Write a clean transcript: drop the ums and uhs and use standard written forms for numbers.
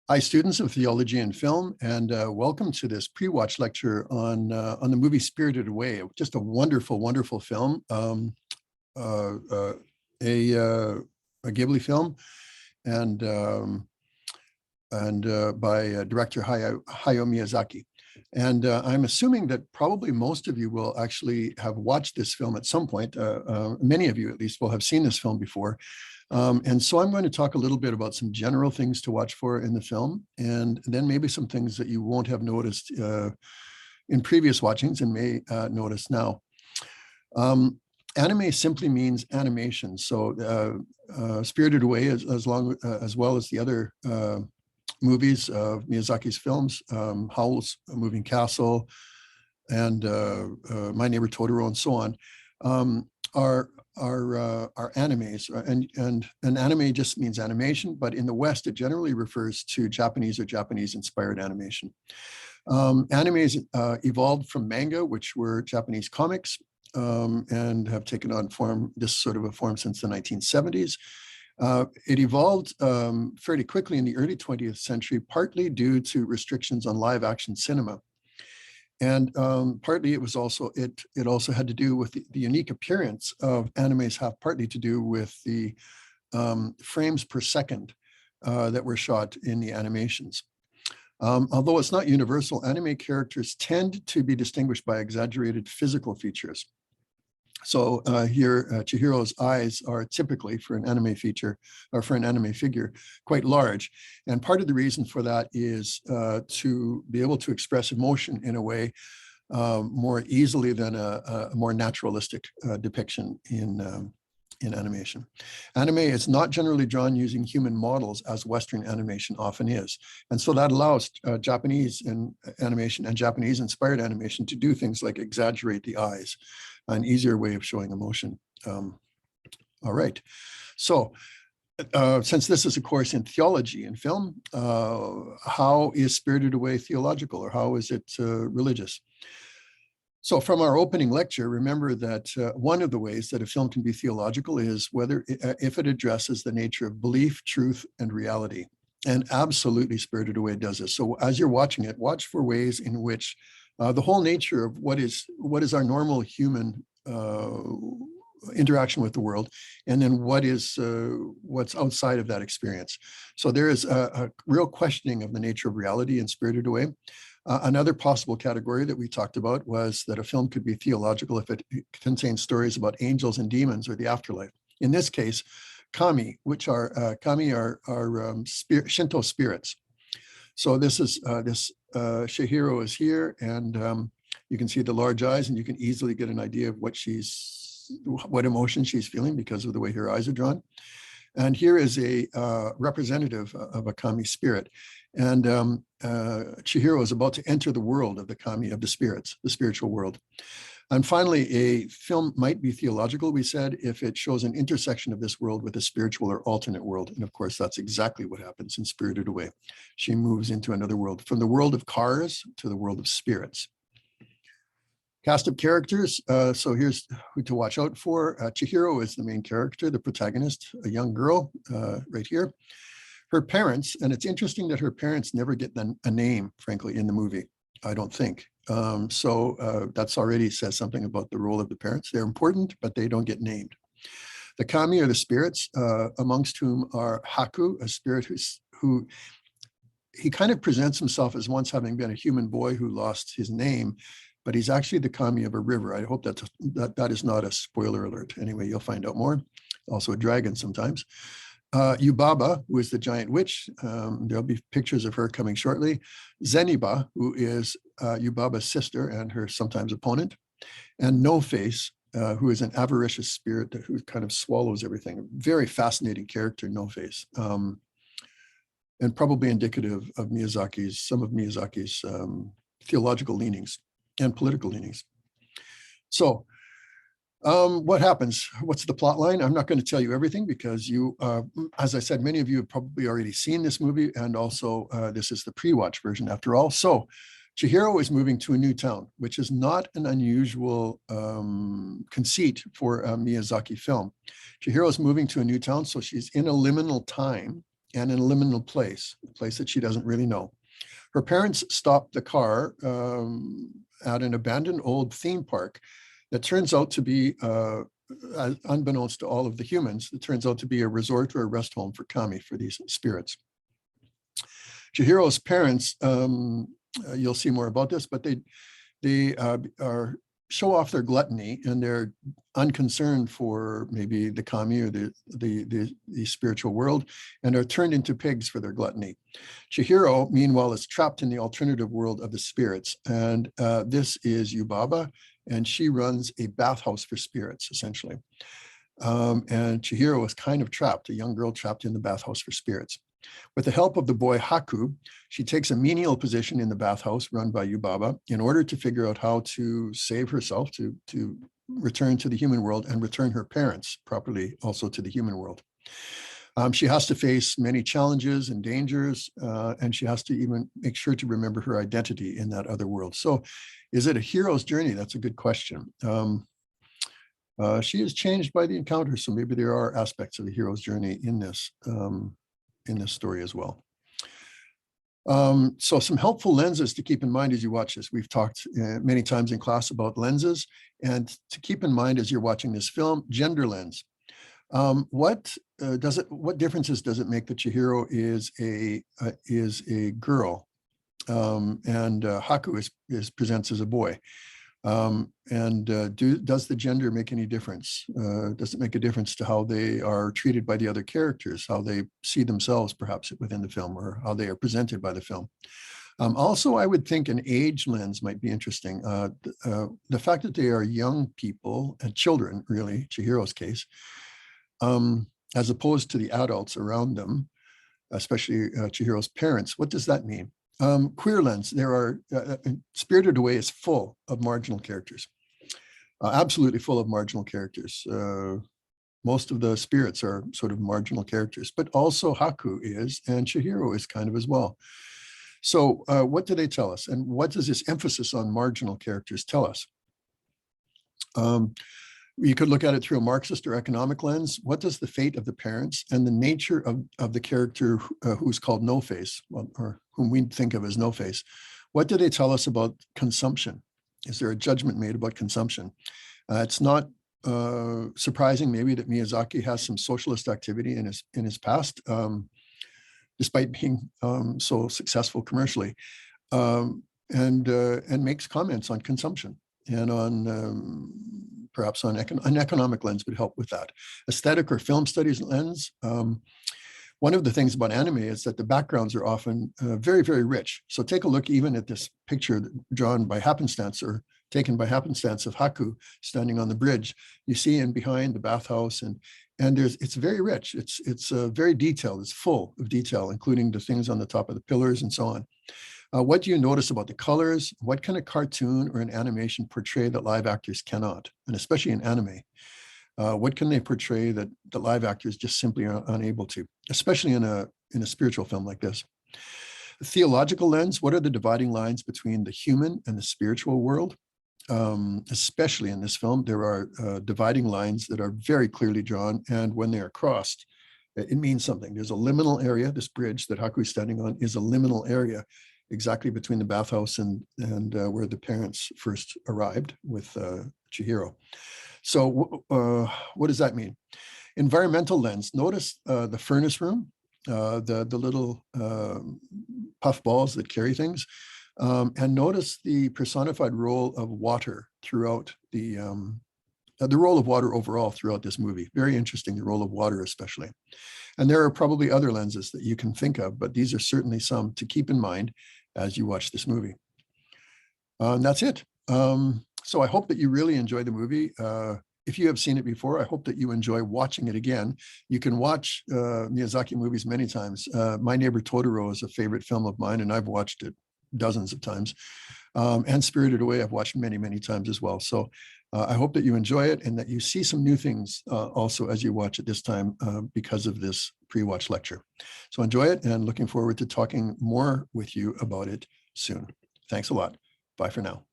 Hi, students of theology and film, and welcome to this pre-watch lecture on the movie Spirited Away. Just a wonderful, wonderful film, uh, uh, a, uh, a Ghibli film, and by director Hayao Miyazaki. And I'm assuming that probably most of you will actually have watched this film at some point. Many of you, at least, will have seen this film before. And so I'm going to talk a little bit about some general things to watch for in the film, and then maybe some things that you won't have noticed in previous watchings and may notice now. Anime simply means animation. So Spirited Away, as well as the other movies of Miyazaki's films, Howl's Moving Castle, and My Neighbor Totoro, and so on, are animes, and an anime just means animation, but in the West it generally refers to Japanese or Japanese inspired animation. Animes evolved from manga, which were Japanese comics, and have taken on this sort of a form since the 1970s. It evolved fairly quickly in the early 20th century, partly due to restrictions on live action cinema. And partly it was also, it also had to do with the unique appearance of animes, have partly to do with the frames per second that were shot in the animations. Although it's not universal, anime characters tend to be distinguished by exaggerated physical features. So here, Chihiro's eyes are typically, for an anime feature, or for an anime figure, quite large. And part of the reason for that is to be able to express emotion in a way more easily than a more naturalistic depiction in animation. Anime is not generally drawn using human models, as Western animation often is. And so that allows Japanese animation and Japanese inspired animation to do things like exaggerate the eyes, an easier way of showing emotion. All right. So since this is a course in theology and film, how is Spirited Away theological, or how is it religious? So from our opening lecture, remember that one of the ways that a film can be theological is if it addresses the nature of belief, truth, and reality. And absolutely Spirited Away does this. So as you're watching it, watch for ways in which the whole nature of what is our normal human interaction with the world, and then what's outside of that experience. So there is a real questioning of the nature of reality in Spirited Away. Another possible category that we talked about was that a film could be theological if it contains stories about angels and demons or the afterlife. In this case, kami, which are Shinto spirits. So this is Chihiro is here, and you can see the large eyes, and you can easily get an idea of what emotion she's feeling because of the way her eyes are drawn. And here is a representative of a kami spirit. And Chihiro is about to enter the world of the kami, of the spirits, the spiritual world. And finally, a film might be theological, we said, if it shows an intersection of this world with a spiritual or alternate world. And of course, that's exactly what happens in Spirited Away. She moves into another world, from the world of cars to the world of spirits. Cast of characters. So here's who to watch out for. Chihiro is the main character, the protagonist, a young girl right here. Her parents, and it's interesting that her parents never get a name, frankly, in the movie, I don't think. So that's already says something about the role of the parents. They're important, but they don't get named. The kami are the spirits, amongst whom are Haku, a spirit who he kind of presents himself as once having been a human boy who lost his name, but he's actually the kami of a river. I hope that is not a spoiler alert. Anyway, you'll find out more. Also a dragon sometimes. Yubaba, who is the giant witch. There'll be pictures of her coming shortly. Zeniba, who is Yubaba's sister and her sometimes opponent. And No Face, who is an avaricious spirit who kind of swallows everything. Very fascinating character, No Face. And probably indicative of some of Miyazaki's theological leanings and political leanings. So what happens? What's the plot line? I'm not going to tell you everything because as I said, many of you have probably already seen this movie, and also this is the pre-watch version after all. So Chihiro is moving to a new town, which is not an unusual conceit for a Miyazaki film. Chihiro is moving to a new town, so she's in a liminal time and in a liminal place, a place that she doesn't really know. Her parents stop the car at an abandoned old theme park that turns out to be, unbeknownst to all of the humans, it turns out to be a resort or a rest home for kami, for these spirits. Chihiro's parents, you'll see more about this, but they show off their gluttony, and they're unconcerned for maybe the kami or the spiritual world, and are turned into pigs for their gluttony. Chihiro, meanwhile, is trapped in the alternative world of the spirits, and this is Yubaba, and she runs a bathhouse for spirits, essentially. And Chihiro is kind of trapped, a young girl trapped in the bathhouse for spirits. With the help of the boy Haku, she takes a menial position in the bathhouse run by Yubaba in order to figure out how to save herself, to return to the human world and return her parents properly also to the human world. She has to face many challenges and dangers, and she has to even make sure to remember her identity in that other world. So is it a hero's journey? That's a good question. She is changed by the encounter, so maybe there are aspects of the hero's journey in this story as well. So some helpful lenses to keep in mind as you watch this. We've talked many times in class about lenses, and to keep in mind as you're watching this film, gender lens. What differences does it make that Chihiro is a girl, and Haku presents as a boy? Does the gender make any difference? Does it make a difference to how they are treated by the other characters, how they see themselves perhaps within the film, or how they are presented by the film? Also, I would think an age lens might be interesting. The fact that they are young people and children, really, Chihiro's case, as opposed to the adults around them, especially Chihiro's parents, what does that mean? Queer lens, there are, Spirited Away is full of marginal characters, absolutely full of marginal characters. Most of the spirits are sort of marginal characters, but also Haku is, and Chihiro is kind of as well. So what do they tell us? And what does this emphasis on marginal characters tell us? You could look at it through a Marxist or economic lens. What does the fate of the parents and the nature of the character who's called No Face, or whom we think of as No Face, what do they tell us about consumption? Is there a judgment made about consumption? It's not surprising maybe that Miyazaki has some socialist activity in his past, despite being so successful commercially, and makes comments on consumption and on perhaps on an economic lens would help with that. Aesthetic or film studies lens. One of the things about anime is that the backgrounds are often very, very rich. So take a look even at this picture drawn by happenstance or taken by happenstance of Haku standing on the bridge. You see in behind the bathhouse, and it's very rich. It's very detailed. It's full of detail, including the things on the top of the pillars and so on. What do you notice about the colors? What can a cartoon or an animation portray that live actors cannot? And especially in anime, what can they portray that the live actors just simply are unable to, especially in a spiritual film like this? The theological lens, what are the dividing lines between the human and the spiritual world? Especially in this film, there are dividing lines that are very clearly drawn, and when they are crossed, it means something. There's a liminal area. This bridge that Haku is standing on is a liminal area, exactly between the bathhouse and where the parents first arrived with Chihiro. So what does that mean? Environmental lens. Notice the furnace room, the little puff balls that carry things, and notice the personified role of water throughout the role of water overall throughout this movie. Very interesting, the role of water especially. And there are probably other lenses that you can think of, but these are certainly some to keep in mind as you watch this movie. And that's it. So I hope that you really enjoy the movie. If you have seen it before, I hope that you enjoy watching it again. You can watch Miyazaki movies many times. My Neighbor Totoro is a favorite film of mine, and I've watched it dozens of times. And Spirited Away, I've watched many, many times as well. So I hope that you enjoy it and that you see some new things also as you watch it this time because of this pre-watch lecture. So enjoy it, and looking forward to talking more with you about it soon. Thanks a lot. Bye for now.